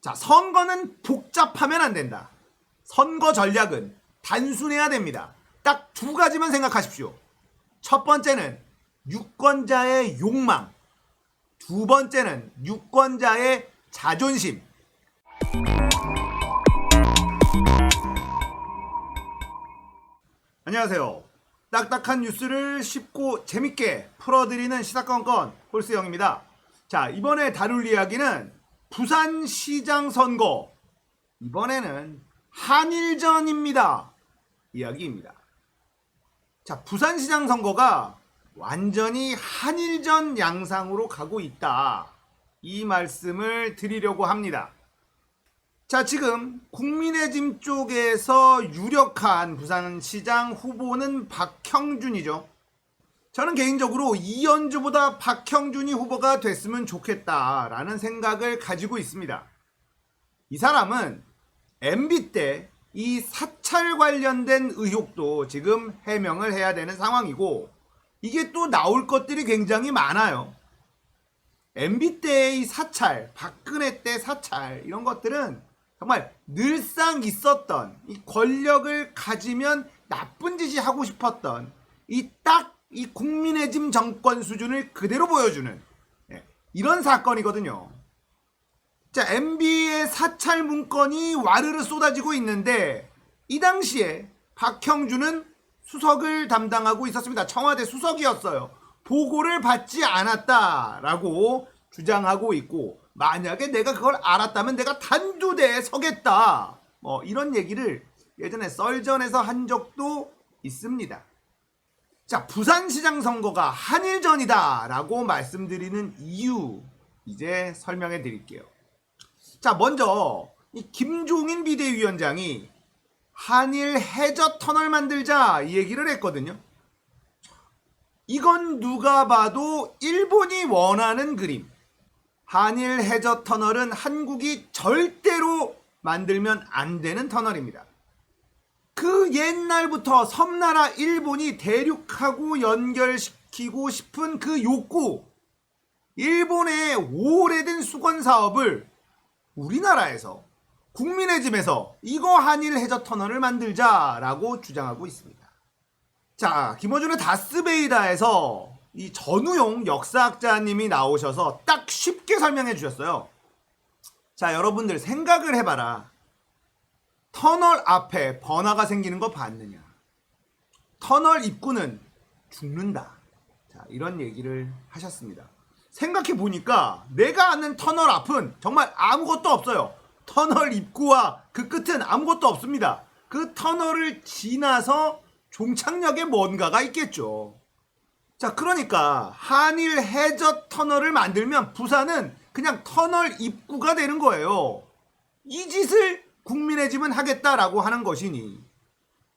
자, 선거는 복잡하면 안 된다. 선거 전략은 단순해야 됩니다. 딱 두 가지만 생각하십시오. 첫 번째는 유권자의 욕망, 두 번째는 유권자의 자존심. 안녕하세요. 딱딱한 뉴스를 쉽고 재밌게 풀어드리는 시사건건 홀스영입니다. 자, 이번에 다룰 이야기는 부산시장 선거, 이번에는 한일전입니다. 이야기입니다. 자, 부산시장 선거가 완전히 한일전 양상으로 가고 있다, 이 말씀을 드리려고 합니다. 자, 지금 국민의힘 쪽에서 유력한 부산시장 후보는 박형준이죠. 저는 개인적으로 이현주보다 박형준이 후보가 됐으면 좋겠다라는 생각을 가지고 있습니다. 이 사람은 MB 때 이 사찰 관련된 의혹도 지금 해명을 해야 되는 상황이고, 이게 또 나올 것들이 굉장히 많아요. MB 때의 이 사찰, 박근혜 때 사찰, 이런 것들은 정말 늘상 있었던, 이 권력을 가지면 나쁜 짓이 하고 싶었던 이 국민의힘 정권 수준을 그대로 보여주는 이런 사건이거든요. 자, MB의 사찰 문건이 와르르 쏟아지고 있는데, 이 당시에 박형준은 수석을 담당하고 있었습니다. 청와대 수석이었어요. 보고를 받지 않았다라고 주장하고 있고, 만약에 내가 그걸 알았다면 내가 단두대에 서겠다, 이런 얘기를 예전에 썰전에서 한 적도 있습니다. 자, 부산시장 선거가 한일전이다 라고 말씀드리는 이유, 이제 설명해 드릴게요. 자, 먼저 이 김종인 비대위원장이 한일 해저 터널 만들자, 이 얘기를 했거든요. 이건 누가 봐도 일본이 원하는 그림. 한일 해저 터널은 한국이 절대로 만들면 안 되는 터널입니다. 그 옛날부터 섬나라 일본이 대륙하고 연결시키고 싶은 그 욕구, 일본의 오래된 수건 사업을 우리나라에서, 국민의힘에서 이거 한일 해저 터널을 만들자라고 주장하고 있습니다. 자, 김어준의 다스베이다에서 이 전우용 역사학자님이 나오셔서 딱 쉽게 설명해 주셨어요. 자, 여러분들 생각을 해봐라. 터널 앞에 번화가 생기는 거 봤느냐? 터널 입구는 죽는다. 자, 이런 얘기를 하셨습니다. 생각해 보니까 내가 아는 터널 앞은 정말 아무것도 없어요. 터널 입구와 그 끝은 아무것도 없습니다. 그 터널을 지나서 종착역에 뭔가가 있겠죠. 자, 그러니까 한일 해저 터널을 만들면 부산은 그냥 터널 입구가 되는 거예요. 이 짓을 국민의힘은 하겠다라고 하는 것이니,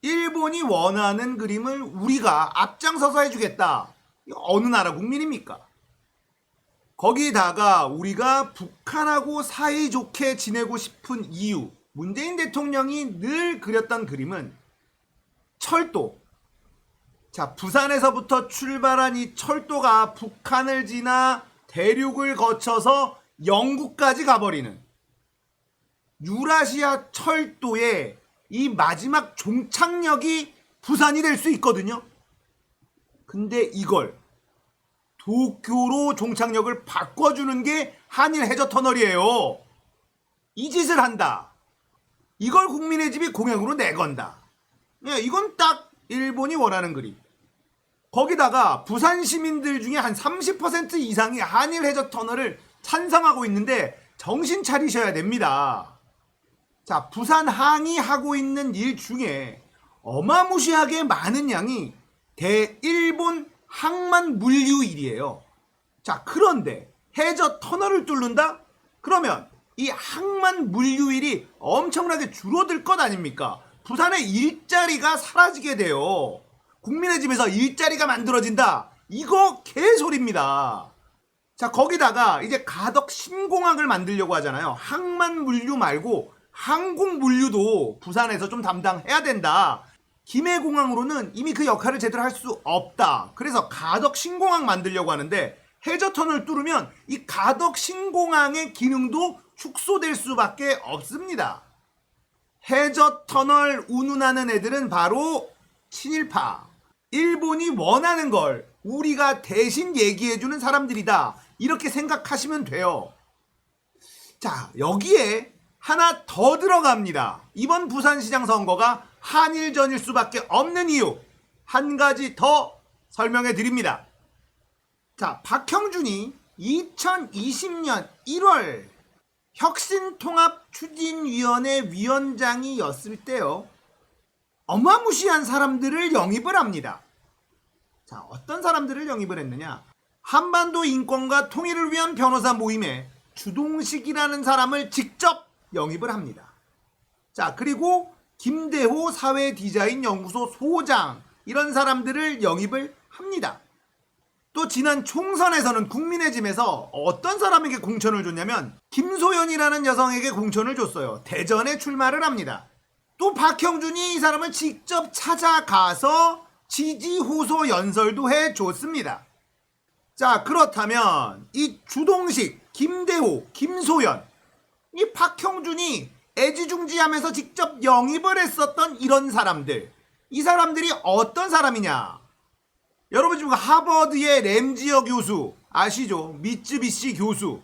일본이 원하는 그림을 우리가 앞장서서 해주겠다. 이거 어느 나라 국민입니까? 거기다가 우리가 북한하고 사이좋게 지내고 싶은 이유, 문재인 대통령이 늘 그렸던 그림은 철도. 자, 부산에서부터 출발한 이 철도가 북한을 지나 대륙을 거쳐서 영국까지 가버리는 유라시아 철도의 이 마지막 종착역이 부산이 될 수 있거든요. 근데 이걸 도쿄로 종착역을 바꿔주는 게 한일 해저 터널이에요. 이 짓을 한다. 이걸 국민의힘이 공약으로 내건다. 이건 딱 일본이 원하는 그림. 거기다가 부산 시민들 중에 한 30% 이상이 한일 해저 터널을 찬성하고 있는데 정신 차리셔야 됩니다. 자, 부산 항의하고 있는 일 중에 어마무시하게 많은 양이 대일본 항만 물류일이에요. 자, 그런데 해저 터널을 뚫는다? 그러면 이 항만 물류일이 엄청나게 줄어들 것 아닙니까? 부산의 일자리가 사라지게 돼요. 국민의힘에서 일자리가 만들어진다, 이거 개소리입니다. 자, 거기다가 이제 가덕 신공항을 만들려고 하잖아요. 항만 물류 말고 항공 물류도 부산에서 좀 담당해야 된다. 김해공항으로는 이미 그 역할을 제대로 할 수 없다. 그래서 가덕 신공항 만들려고 하는데, 해저터널 뚫으면 이 가덕 신공항의 기능도 축소될 수밖에 없습니다. 해저터널 운운하는 애들은 바로 친일파. 일본이 원하는 걸 우리가 대신 얘기해주는 사람들이다. 이렇게 생각하시면 돼요. 자, 여기에 하나 더 들어갑니다. 이번 부산시장 선거가 한일전일 수밖에 없는 이유 한 가지 더 설명해 드립니다. 자, 박형준이 2020년 1월 혁신통합추진위원회 위원장이었을 때요. 어마무시한 사람들을 영입을 합니다. 자, 어떤 사람들을 영입을 했느냐? 한반도 인권과 통일을 위한 변호사 모임에 주동식이라는 사람을 직접 영입을 합니다. 자, 그리고 김대호 사회디자인연구소 소장 이런 사람들을 영입을 합니다. 또 지난 총선에서는 국민의 짐에서 어떤 사람에게 공천을 줬냐면 김소연이라는 여성에게 공천을 줬어요. 대전에 출마를 합니다. 또 박형준이 이 사람을 직접 찾아가서 지지 호소 연설도 해줬습니다. 자, 그렇다면 이 주동식, 김대호, 김소연, 이 박형준이 애지중지하면서 직접 영입을 했었던 이런 사람들, 이 사람들이 어떤 사람이냐? 여러분 지금 하버드의 램지어 교수 아시죠? 미쯔비시 교수,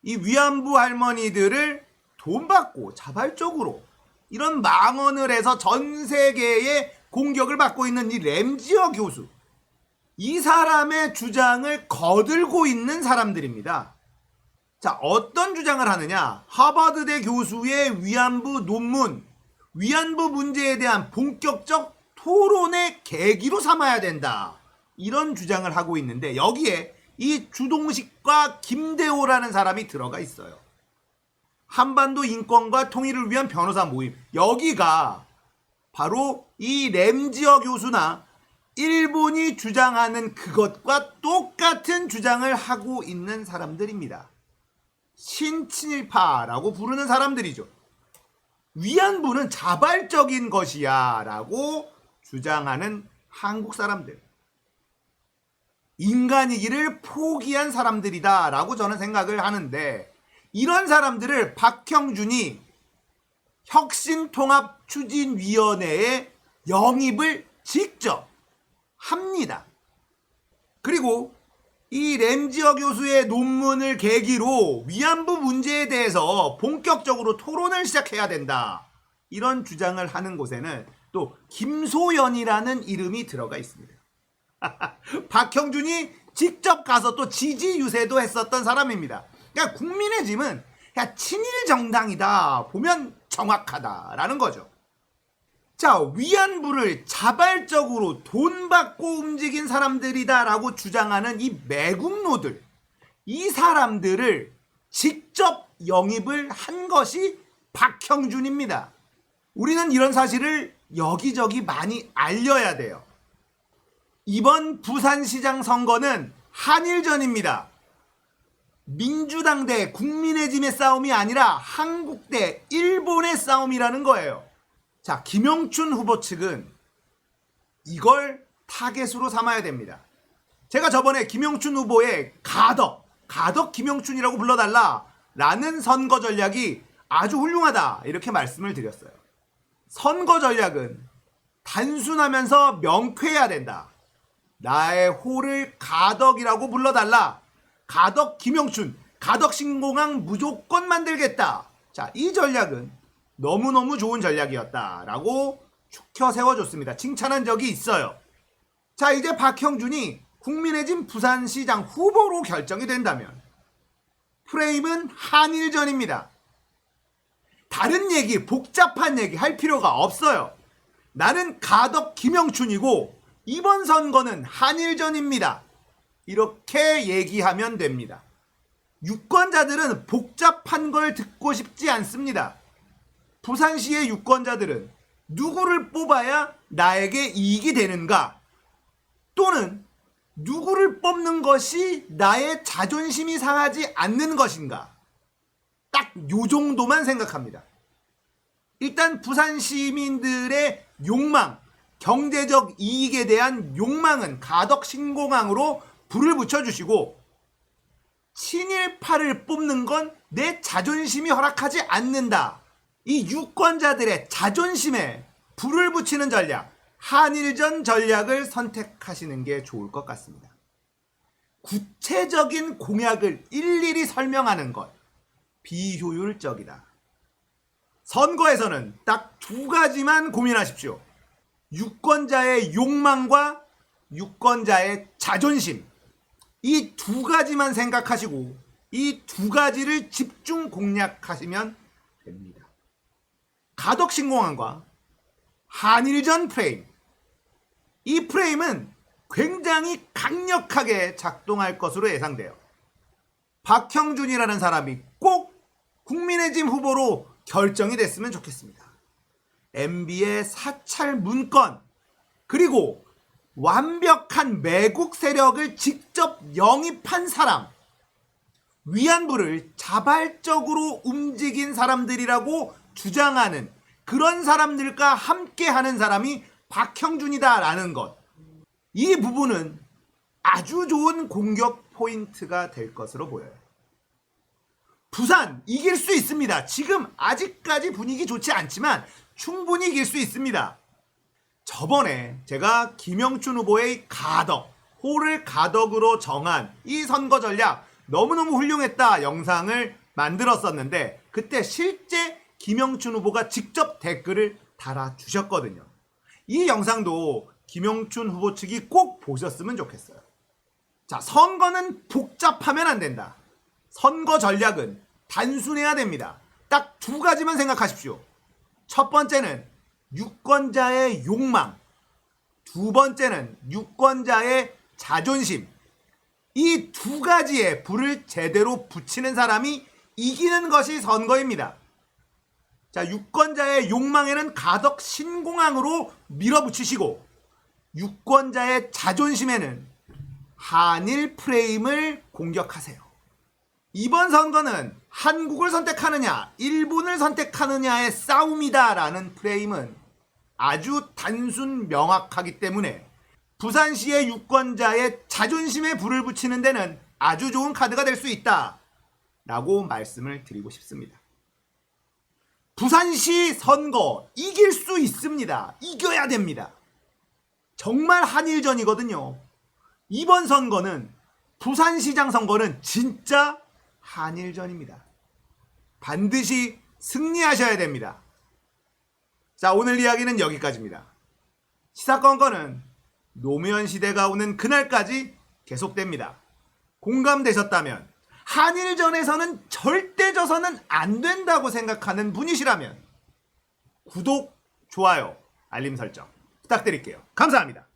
이 위안부 할머니들을 돈 받고 자발적으로 이런 망언을 해서 전 세계에 공격을 받고 있는 이 램지어 교수, 이 사람의 주장을 거들고 있는 사람들입니다. 자, 어떤 주장을 하느냐? 하버드대 교수의 위안부 논문, 위안부 문제에 대한 본격적 토론의 계기로 삼아야 된다. 이런 주장을 하고 있는데 여기에 이 주동식과 김대호라는 사람이 들어가 있어요. 한반도 인권과 통일을 위한 변호사 모임. 여기가 바로 이 램지어 교수나 일본이 주장하는 그것과 똑같은 주장을 하고 있는 사람들입니다. 신친일파라고 부르는 사람들이죠. 위안부는 자발적인 것이야 라고 주장하는 한국 사람들. 인간이기를 포기한 사람들이다 라고 저는 생각을 하는데, 이런 사람들을 박형준이 혁신통합추진위원회에 영입을 직접 합니다. 그리고 이 램지어 교수의 논문을 계기로 위안부 문제에 대해서 본격적으로 토론을 시작해야 된다. 이런 주장을 하는 곳에는 또 김소연이라는 이름이 들어가 있습니다. 박형준이 직접 가서 또 지지 유세도 했었던 사람입니다. 그러니까 국민의 짐은 그냥 친일 정당이다 보면 정확하다라는 거죠. 자, 위안부를 자발적으로 돈 받고 움직인 사람들이다라고 주장하는 이 매국노들, 이 사람들을 직접 영입을 한 것이 박형준입니다. 우리는 이런 사실을 여기저기 많이 알려야 돼요. 이번 부산시장 선거는 한일전입니다. 민주당 대 국민의 짐의 싸움이 아니라 한국 대 일본의 싸움이라는 거예요. 자, 김영춘 후보 측은 이걸 타겟으로 삼아야 됩니다. 제가 저번에 김영춘 후보의 가덕 김영춘이라고 불러달라 라는 선거 전략이 아주 훌륭하다 이렇게 말씀을 드렸어요. 선거 전략은 단순하면서 명쾌해야 된다. 나의 호를 가덕이라고 불러달라. 가덕 김영춘, 가덕 신공항 무조건 만들겠다. 자, 이 전략은 너무너무 좋은 전략이었다라고 축혀 세워줬습니다. 칭찬한 적이 있어요. 자, 이제 박형준이 국민의 짐 부산시장 후보로 결정이 된다면 프레임은 한일전입니다. 다른 얘기, 복잡한 얘기 할 필요가 없어요. 나는 가덕 김영춘이고 이번 선거는 한일전입니다. 이렇게 얘기하면 됩니다. 유권자들은 복잡한 걸 듣고 싶지 않습니다. 부산시의 유권자들은 누구를 뽑아야 나에게 이익이 되는가, 또는 누구를 뽑는 것이 나의 자존심이 상하지 않는 것인가, 딱 요 정도만 생각합니다. 일단 부산 시민들의 욕망, 경제적 이익에 대한 욕망은 가덕 신공항으로 불을 붙여주시고, 친일파를 뽑는 건 내 자존심이 허락하지 않는다. 이 유권자들의 자존심에 불을 붙이는 전략, 한일전 전략을 선택하시는 게 좋을 것 같습니다. 구체적인 공약을 일일이 설명하는 것, 비효율적이다. 선거에서는 딱 두 가지만 고민하십시오. 유권자의 욕망과 유권자의 자존심. 이 두 가지만 생각하시고 이 두 가지를 집중 공략하시면 됩니다. 가덕신공항과 한일전 프레임. 이 프레임은 굉장히 강력하게 작동할 것으로 예상돼요. 박형준이라는 사람이 꼭 국민의힘 후보로 결정이 됐으면 좋겠습니다. MB의 사찰 문건, 그리고 완벽한 매국 세력을 직접 영입한 사람, 위안부를 자발적으로 움직인 사람들이라고 주장하는 그런 사람들과 함께 하는 사람이 박형준이다라는 것. 이 부분은 아주 좋은 공격 포인트가 될 것으로 보여요. 부산 이길 수 있습니다. 지금 아직까지 분위기 좋지 않지만 충분히 이길 수 있습니다. 저번에 제가 김영춘 후보의 가덕, 호를 가덕으로 정한 이 선거 전략 너무너무 훌륭했다 영상을 만들었었는데 그때 실제 김영춘 후보가 직접 댓글을 달아주셨거든요. 이 영상도 김영춘 후보 측이 꼭 보셨으면 좋겠어요. 자, 선거는 복잡하면 안 된다. 선거 전략은 단순해야 됩니다. 딱 두 가지만 생각하십시오. 첫 번째는 유권자의 욕망, 두 번째는 유권자의 자존심. 이 두 가지에 불을 제대로 붙이는 사람이 이기는 것이 선거입니다. 자, 유권자의 욕망에는 가덕 신공항으로 밀어붙이시고 유권자의 자존심에는 한일 프레임을 공격하세요. 이번 선거는 한국을 선택하느냐, 일본을 선택하느냐의 싸움이다라는 프레임은 아주 단순 명확하기 때문에 부산시의 유권자의 자존심에 불을 붙이는 데는 아주 좋은 카드가 될 수 있다 라고 말씀을 드리고 싶습니다. 부산시 선거 이길 수 있습니다. 이겨야 됩니다. 정말 한일전이거든요. 이번 선거는 부산시장 선거는 진짜 한일전입니다. 반드시 승리하셔야 됩니다. 자, 오늘 이야기는 여기까지입니다. 시사건건은 노무현 시대가 오는 그날까지 계속됩니다. 공감되셨다면, 한일전에서는 절대 져서는 안 된다고 생각하는 분이시라면 구독, 좋아요, 알림 설정 부탁드릴게요. 감사합니다.